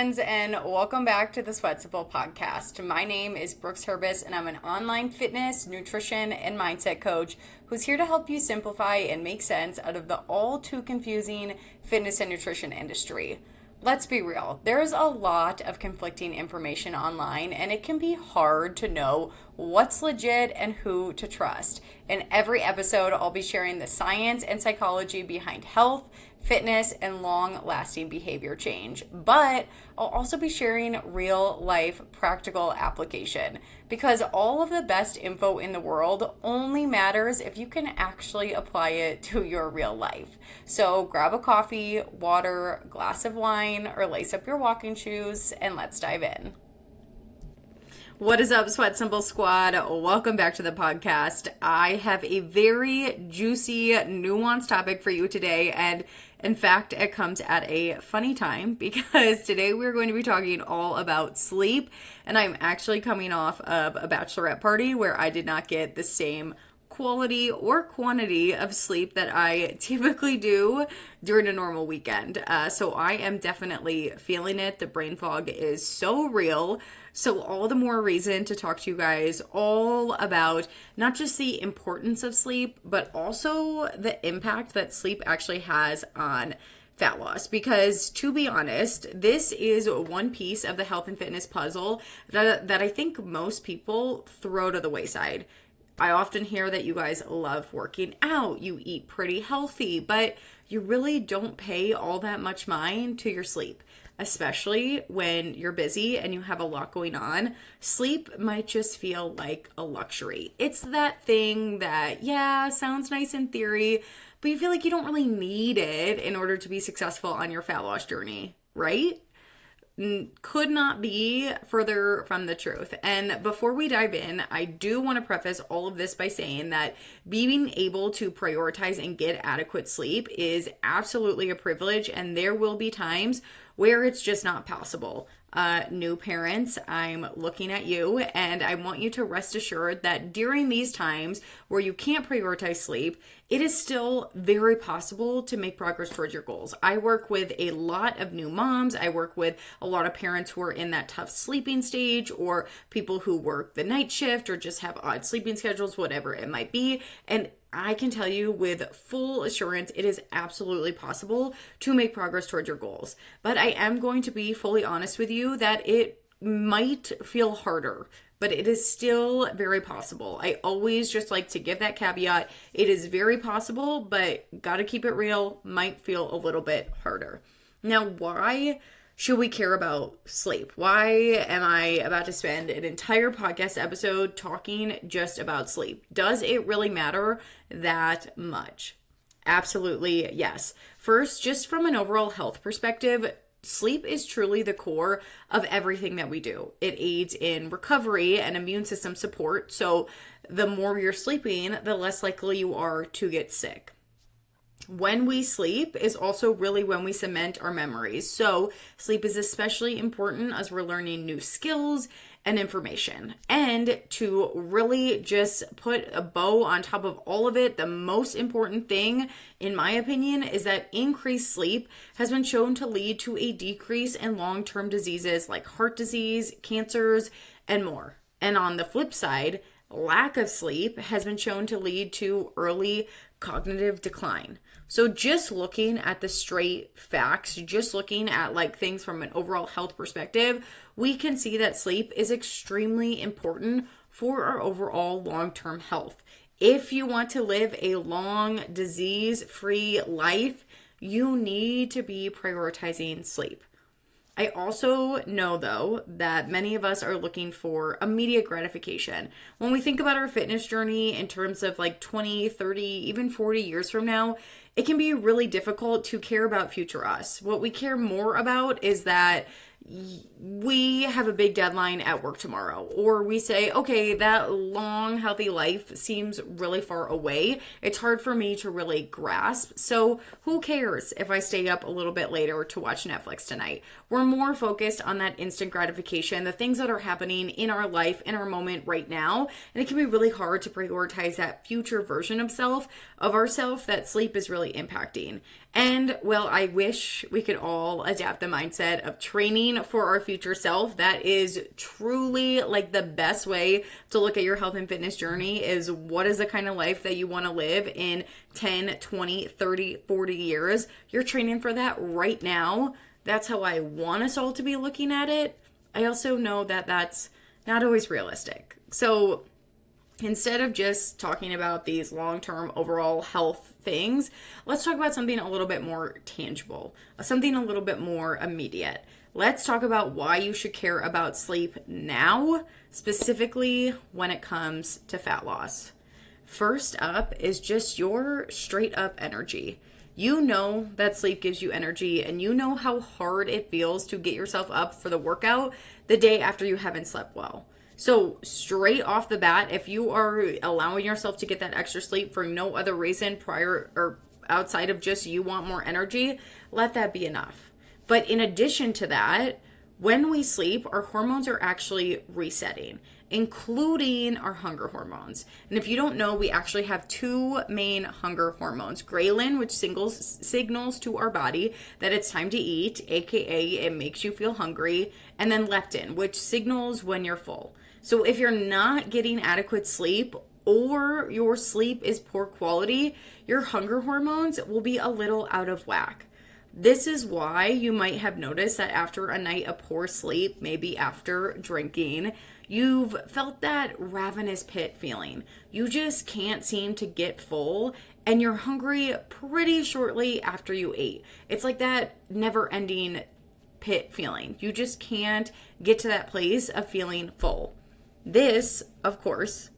friends, and welcome back to the Sweatable podcast. My name is Brooks Herbis, and I'm an online fitness, nutrition, and mindset coach who's here to help you simplify and make sense out of the all too confusing fitness and nutrition industry. Let's be real, there's a lot of conflicting information online, and it can be hard to know what's legit and who to trust. In every episode, I'll be sharing the science and psychology behind health, fitness, and long-lasting behavior change. But I'll also be sharing real-life practical application, because all of the best info in the world only matters if you can actually apply it to your real life. So grab a coffee, water, glass of wine, or lace up your walking shoes, and let's dive in. What is up, Sweat Symbol Squad? Welcome back to the podcast. I have a very juicy, nuanced topic for you today, and in fact, it comes at a funny time because today we're going to be talking all about sleep, and I'm actually coming off of a bachelorette party where I did not get the same quality or quantity of sleep that I typically do during a normal weekend. So I am definitely feeling it. The brain fog is so real. So all the more reason to talk to you guys all about not just the importance of sleep, but also the impact that sleep actually has on fat loss. Because to be honest, this is one piece of the health and fitness puzzle that I think most people throw to the wayside. I often hear that you guys love working out, you eat pretty healthy, but you really don't pay all that much mind to your sleep. Especially when you're busy and you have a lot going on, sleep might just feel like a luxury. It's that thing that, yeah, sounds nice in theory, but you feel like you don't really need it in order to be successful on your fat loss journey, right? Could not be further from the truth. And before we dive in, I do want to preface all of this by saying that being able to prioritize and get adequate sleep is absolutely a privilege, and there will be times where it's just not possible. New parents, I'm looking at you, and I want you to rest assured that during these times where you can't prioritize sleep, it is still very possible to make progress towards your goals. I work with a lot of new moms. I work with a lot of parents who are in that tough sleeping stage, or people who work the night shift or just have odd sleeping schedules, whatever it might be. And I can tell you with full assurance, it is absolutely possible to make progress towards your goals. But I am going to be fully honest with you that it might feel harder, but it is still very possible. I always just like to give that caveat. It is very possible, but gotta keep it real, might feel a little bit harder. Now, why should we care about sleep? Why am I about to spend an entire podcast episode talking just about sleep? Does it really matter that much? Absolutely, yes. First, just from an overall health perspective, sleep is truly the core of everything that we do. It aids in recovery and immune system support. So the more you're sleeping, the less likely you are to get sick. When we sleep is also really when we cement our memories. So sleep is especially important as we're learning new skills and information. And to really just put a bow on top of all of it, the most important thing, in my opinion, is that increased sleep has been shown to lead to a decrease in long-term diseases like heart disease, cancers, and more. And on the flip side, lack of sleep has been shown to lead to early cognitive decline. So just looking at the straight facts, just looking at like things from an overall health perspective, we can see that sleep is extremely important for our overall long-term health. If you want to live a long, disease-free life, you need to be prioritizing sleep. I also know, though, that many of us are looking for immediate gratification. When we think about our fitness journey in terms of like 20, 30, even 40 years from now, it can be really difficult to care about future us. What we care more about is that we have a big deadline at work tomorrow, or we say, okay, that long, healthy life seems really far away. It's hard for me to really grasp. So who cares if I stay up a little bit later to watch Netflix tonight? We're more focused on that instant gratification, the things that are happening in our life, in our moment right now. And it can be really hard to prioritize that future version of ourself that sleep is really impacting. And well, I wish we could all adapt the mindset of training planning for our future self. That is truly like the best way to look at your health and fitness journey, is what is the kind of life that you want to live in 10, 20, 30, 40 years. You're training for that right now. That's how I want us all to be looking at it. I also know that that's not always realistic. So instead of just talking about these long-term overall health things, let's talk about something a little bit more tangible, something a little bit more immediate. Let's talk about why you should care about sleep now, specifically when it comes to fat loss. First up is just your straight up energy. You know that sleep gives you energy, and you know how hard it feels to get yourself up for the workout the day after you haven't slept well. So straight off the bat, if you are allowing yourself to get that extra sleep for no other reason prior or outside of just you want more energy, let that be enough. But in addition to that, when we sleep, our hormones are actually resetting, including our hunger hormones. And if you don't know, we actually have two main hunger hormones. Ghrelin, which signals to our body that it's time to eat, aka it makes you feel hungry, and then leptin, which signals when you're full. So if you're not getting adequate sleep, or your sleep is poor quality, your hunger hormones will be a little out of whack. This is why you might have noticed that after a night of poor sleep, maybe after drinking, you've felt that ravenous pit feeling. You just can't seem to get full, and you're hungry pretty shortly after you ate. It's like that never-ending pit feeling. You just can't get to that place of feeling full. This, of course,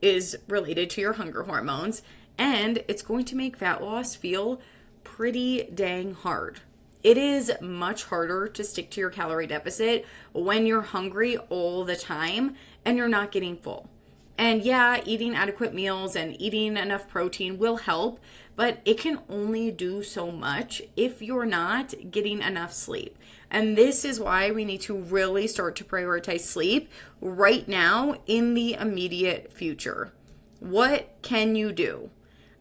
is related to your hunger hormones, and it's going to make fat loss feel pretty dang hard. It is much harder to stick to your calorie deficit when you're hungry all the time and you're not getting full. And yeah, eating adequate meals and eating enough protein will help, but it can only do so much if you're not getting enough sleep. And this is why we need to really start to prioritize sleep right now in the immediate future. What can you do?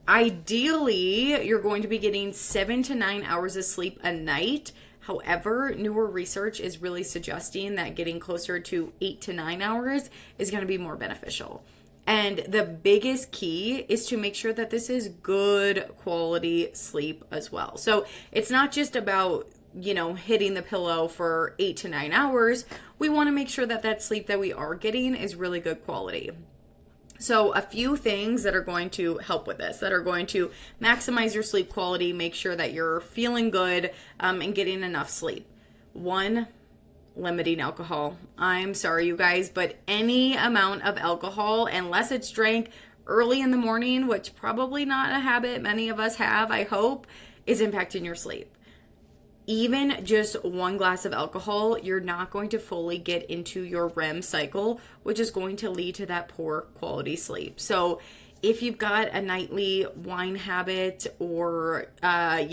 Ideally, you're going to be getting 7 to 9 hours of sleep a night. However, newer research is really suggesting that getting closer to 8 to 9 hours is going to be more beneficial. And the biggest key is to make sure that this is good quality sleep as well. So it's not just about, hitting the pillow for 8 to 9 hours. We want to make sure that that sleep that we are getting is really good quality. So a few things that are going to help with this, that are going to maximize your sleep quality, make sure that you're feeling good and getting enough sleep. 1, limiting alcohol. I'm sorry, you guys, but any amount of alcohol, unless it's drank early in the morning, which probably not a habit many of us have, I hope, is impacting your sleep. Even just 1 glass of alcohol, you're not going to fully get into your REM cycle, which is going to lead to that poor quality sleep. So if you've got a nightly wine habit or, a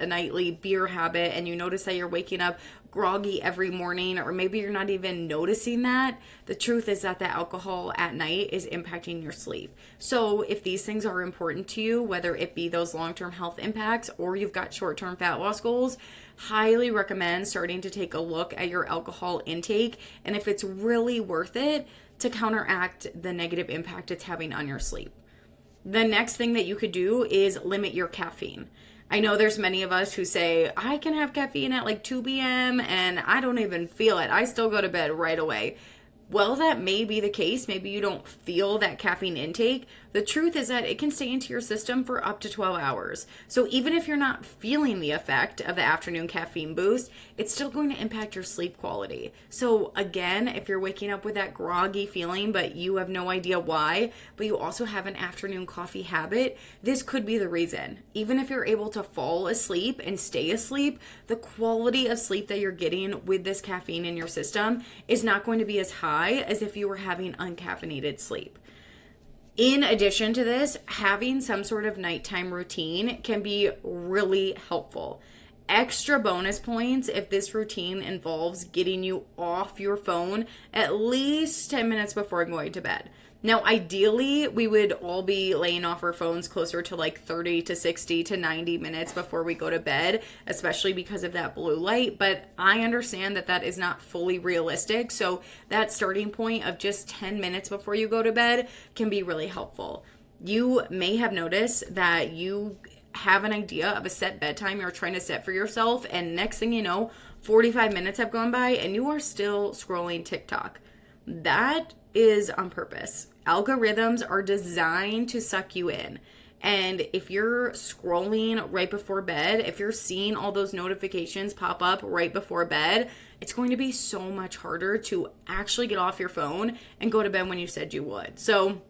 nightly beer habit, and you notice that you're waking up groggy every morning, or maybe you're not even noticing that, the truth is that the alcohol at night is impacting your sleep. So if these things are important to you, whether it be those long-term health impacts or you've got short-term fat loss goals, highly recommend starting to take a look at your alcohol intake, and if it's really worth it, to counteract the negative impact it's having on your sleep. The next thing that you could do is limit your caffeine. I know there's many of us who say, I can have caffeine at like 2 p.m. and I don't even feel it. I still go to bed right away. Well, that may be the case. Maybe you don't feel that caffeine intake. The truth is that it can stay into your system for up to 12 hours. So even if you're not feeling the effect of the afternoon caffeine boost, it's still going to impact your sleep quality. So again, if you're waking up with that groggy feeling, but you have no idea why, but you also have an afternoon coffee habit, this could be the reason. Even if you're able to fall asleep and stay asleep, the quality of sleep that you're getting with this caffeine in your system is not going to be as high as if you were having uncaffeinated sleep. In addition to this, having some sort of nighttime routine can be really helpful. extra bonus points if this routine involves getting you off your phone at least 10 minutes before going to bed. Now, ideally, we would all be laying off our phones closer to like 30 to 60 to 90 minutes before we go to bed, especially because of that blue light. But I understand that that is not fully realistic. So that starting point of just 10 minutes before you go to bed can be really helpful. You may have noticed that you have an idea of a set bedtime you're trying to set for yourself, and next thing you know, 45 minutes have gone by and you are still scrolling TikTok. That is on purpose. Algorithms are designed to suck you in. And if you're scrolling right before bed, if you're seeing all those notifications pop up right before bed, it's going to be so much harder to actually get off your phone and go to bed when you said you would. So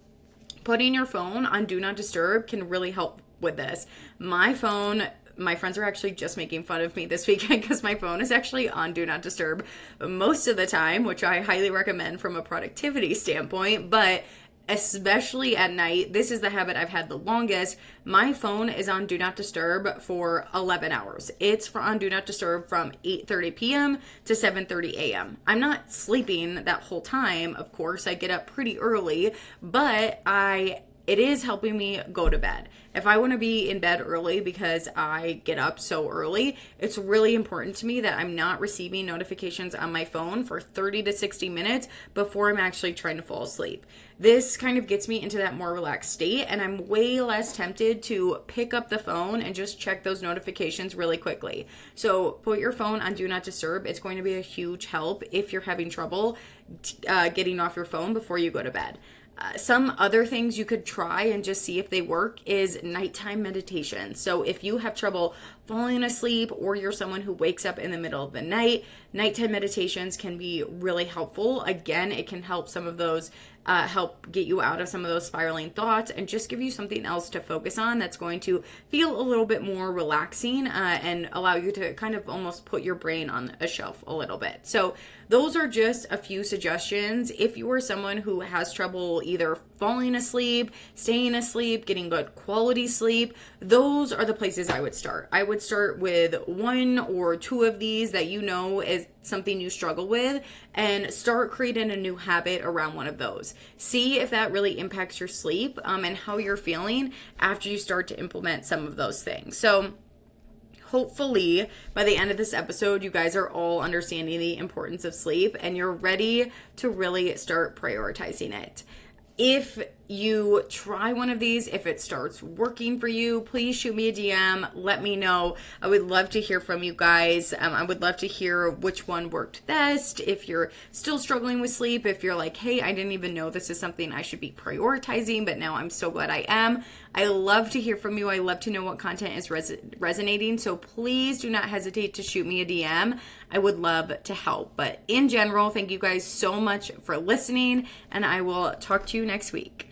putting your phone on Do Not Disturb can really help with this. My friends are actually just making fun of me this weekend because my phone is actually on Do Not Disturb most of the time, which I highly recommend from a productivity standpoint, but especially at night, this is the habit I've had the longest. My phone is on Do Not Disturb for 11 hours. It's on Do Not Disturb from 8:30 p.m. to 7:30 a.m. I'm not sleeping that whole time, of course. I get up pretty early, but it is helping me go to bed. If I want to be in bed early because I get up so early, it's really important to me that I'm not receiving notifications on my phone for 30 to 60 minutes before I'm actually trying to fall asleep. This kind of gets me into that more relaxed state, and I'm way less tempted to pick up the phone and just check those notifications really quickly. So put your phone on Do Not Disturb. It's going to be a huge help if you're having trouble getting off your phone before you go to bed. Some other things you could try and just see if they work is nighttime meditation. So if you have trouble falling asleep or you're someone who wakes up in the middle of the night, nighttime meditations can be really helpful. Again, it can help some of those help get you out of some of those spiraling thoughts and just give you something else to focus on that's going to feel a little bit more relaxing and allow you to kind of almost put your brain on a shelf a little bit. So those are just a few suggestions. If you are someone who has trouble either falling asleep, staying asleep, getting good quality sleep, those are the places I would start. I would start with one or two of these that you know is something you struggle with, and start creating a new habit around one of those. See if that really impacts your sleep and how you're feeling after you start to implement some of those things. So hopefully by the end of this episode, you guys are all understanding the importance of sleep and you're ready to really start prioritizing it. If you try one of these, if it starts working for you, please shoot me a DM. Let me know. I would love to hear from you guys. I would love to hear which one worked best. If you're still struggling with sleep, if you're like, hey, I didn't even know this is something I should be prioritizing, but now I'm so glad I am. I love to hear from you. I love to know what content is resonating. So please do not hesitate to shoot me a DM. I would love to help. But in general, thank you guys so much for listening, and I will talk to you next week.